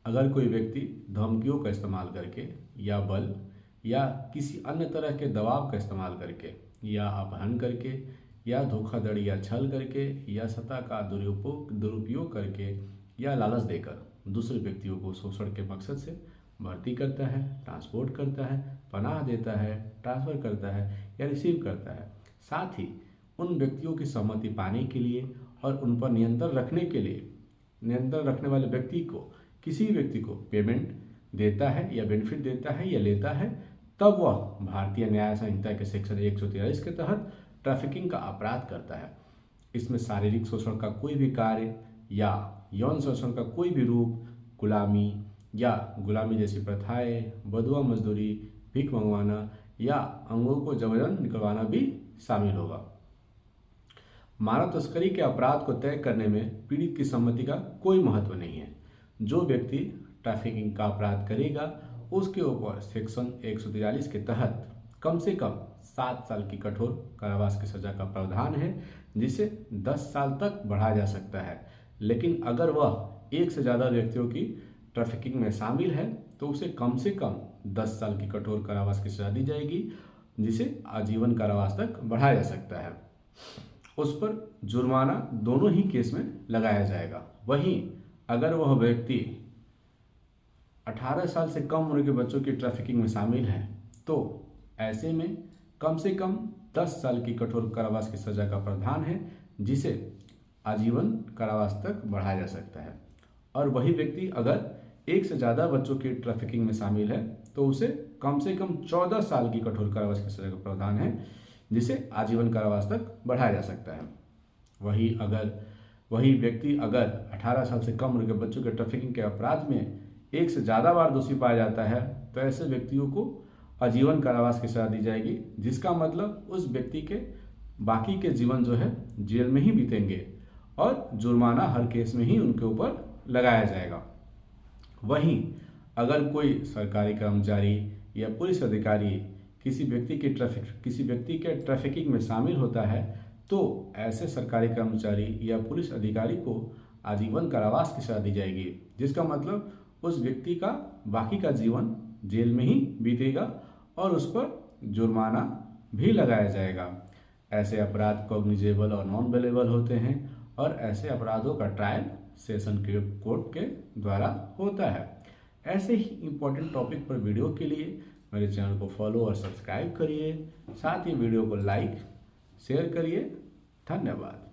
अगर कोई व्यक्ति धमकियों का इस्तेमाल करके या बल या किसी अन्य तरह के दबाव का इस्तेमाल करके या अपहरण करके या धोखाधड़ी या छल करके या सत्ता का दुरुपयोग करके या लालच देकर दूसरे व्यक्तियों को शोषण के मकसद से भर्ती करता है, ट्रांसपोर्ट करता है, पनाह देता है, ट्रांसफ़र करता है या रिसीव करता है। साथ ही उन व्यक्तियों की सहमति पाने के लिए और उन पर नियंत्रण रखने के लिए नियंत्रण रखने वाले व्यक्ति को किसी व्यक्ति को पेमेंट देता है या बेनिफिट देता है या लेता है, तब वह भारतीय न्याय संहिता के सेक्शन 143 के तहत ट्रैफिकिंग का अपराध करता है। इसमें शारीरिक शोषण का कोई भी कार्य या यौन शोषण का कोई भी रूप, गुलामी या गुलामी जैसी प्रथाएं, बदुआ मजदूरी, भीख मंगवाना या अंगों को जबरन निकलवाना भी शामिल होगा। मानव तस्करी के अपराध को तय करने में पीड़ित की सम्मति का कोई महत्व नहीं है। जो व्यक्ति ट्रैफिकिंग का अपराध करेगा उसके ऊपर सेक्शन 143 के तहत कम से कम 7 साल की कठोर कारावास की सजा का प्रावधान है, जिसे 10 साल तक बढ़ाया जा सकता है। लेकिन अगर वह एक से ज़्यादा व्यक्तियों की ट्रैफिकिंग में शामिल है तो उसे कम से कम 10 साल की कठोर कारावास की सजा दी जाएगी, जिसे आजीवन कारावास तक बढ़ाया जा सकता है। उस पर जुर्माना दोनों ही केस में लगाया जाएगा। वहीं अगर वह व्यक्ति 18 साल से कम उम्र के बच्चों की ट्रैफिकिंग में शामिल है तो ऐसे में कम से कम 10 साल की कठोर कारावास की सजा का प्रावधान है, जिसे आजीवन कारावास तक बढ़ाया जा सकता है। और वही व्यक्ति अगर एक से ज़्यादा बच्चों की ट्रैफिकिंग में शामिल है तो उसे कम से कम 14 साल की कठोर कारावास की सजा का प्रावधान है, जिसे आजीवन कारावास तक बढ़ाया जा सकता है। वही व्यक्ति अगर 18 साल से कम उम्र के बच्चों के ट्रैफिकिंग के अपराध में एक से ज़्यादा बार दोषी पाया जाता है तो ऐसे व्यक्तियों को आजीवन कारावास की सजा दी जाएगी, जिसका मतलब उस व्यक्ति के बाकी के जीवन जो है जेल में ही बीतेंगे और जुर्माना हर केस में ही उनके ऊपर लगाया जाएगा। वहीं अगर कोई सरकारी कर्मचारी या पुलिस अधिकारी किसी व्यक्ति के ट्रैफिकिंग में शामिल होता है तो ऐसे सरकारी कर्मचारी या पुलिस अधिकारी को आजीवन कारावास की सजा दी जाएगी, जिसका मतलब उस व्यक्ति का बाकी का जीवन जेल में ही बीतेगा और उस पर जुर्माना भी लगाया जाएगा। ऐसे अपराध कॉग्निजेबल और नॉन बेलेबल होते हैं और ऐसे अपराधों का ट्रायल सेशन कोर्ट के द्वारा होता है। ऐसे ही इम्पोर्टेंट टॉपिक पर वीडियो के लिए मेरे चैनल को फॉलो और सब्सक्राइब करिए। साथ ही वीडियो को लाइक शेयर करिए। धन्यवाद।